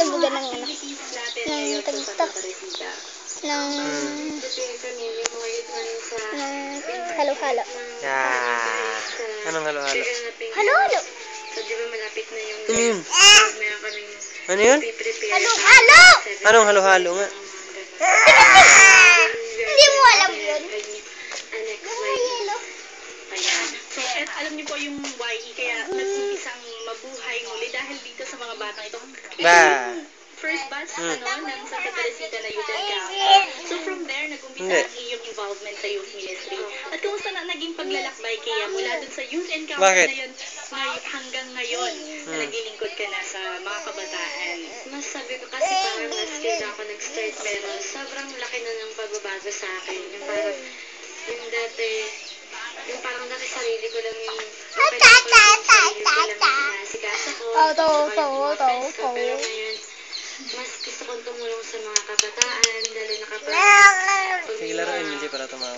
taguga ng ano, ng tagtak, ng halo-halo. Anong halo-halo? Halo-halo. Ano yun? Ano yun? Halo-halo! Anong halo-halo nga? Hindi mo alam yun? Yelo. At alam niyo po yung YE, kaya nag-umisang mabuhay muli dahil dito sa mga batang ito. Ba? First batch ng Santa Teresita na Youth Encounter. So from there, nag-umpisa ang iyong involvement sa youth ministry. At kumusta na naging paglalakbay kaya mula dun sa Youth Encounter Bakit? na yun hanggang ngayon na naglilingkod ka na sa mga kabataan? Mas sabi ko kasi parang mas kaya ako nag-start pero sobrang laki na ng pagbabago sa akin. Yung parang, yung dati sarili ko lang yung sarili ko lang yung inasikasa ko. Pero ngayon, mas gusto kong tumulong sa mga kabataan, lalo na kapag Sige, laruin mo, hindi para tumawa.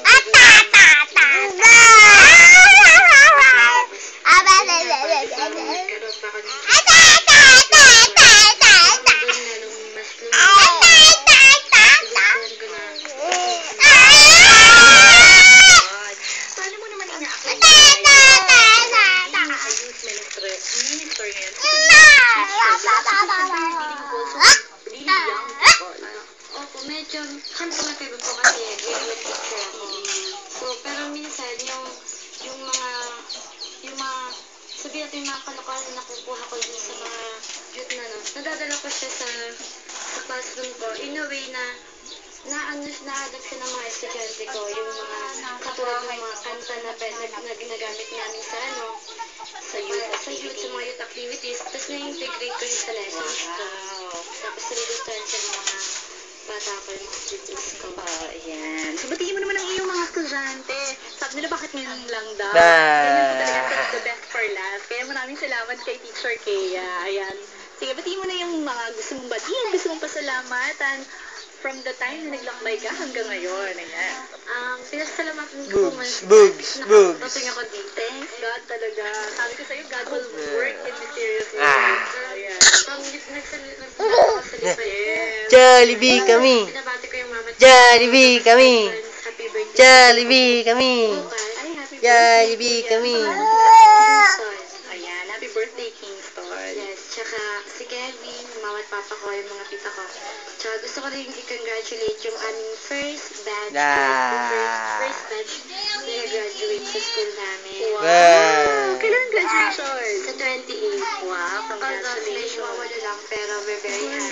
Paano mo naman ina-apply minister ngayon? Opo, medyo, syempre nag-iba po kasi graduate teacher ako. So, pero minsan, yung mga, sabi natin yung mga kalokohan na nakukuha ko dun sa mga youth na, nadadala ko siya sa classroom ko, in a way na, na-adapt siya ng mga estudyante ko, yung mga katulad ng mga kanta na ginagamit namin sa sa youth, sa mga youth activities, tapos na-integrate ko siya sa lessons ko. Tapos nilulutan siya ng mga bata ko, yung mga students ko. Ayan. So, batiin mo naman ang iyong mga estudyante. Sabi nila, bakit ngayon lang daw? Ba? Ganyan po talaga sa the best for last. Kaya maraming salamat kay Teacher Kea. Ayan. Sige, batiin mo na yung mga gusto mong batiin, gusto mong pasalamatan from the time na naglakbay ka hanggang ngayon. Ayan. Pinasalamatan ko Bugs. Nakapating ako dito. Thanks God talaga. Sabi ko sa'yo, God will work in mysterious ways. Ayan. Nagsalita ako sa lipa. Yes. Jollibee kami! Pinabati ko yung mama. Jollibee kami! Happy birthday. Jollibee kami! Ay, happy Jollibee kami! Kingston. Ayan, happy birthday, Kingston. Yes, tsaka si Kevin, mama at papa ko, yung mga tita ko. Tsaka gusto ko rin i-congratulate yung aming first batch. First batch na graduate sa school namin. Wow! Kailan graduation? Sa 28. Wow, congratulations. Medyo mawala lang, pero we're very happy.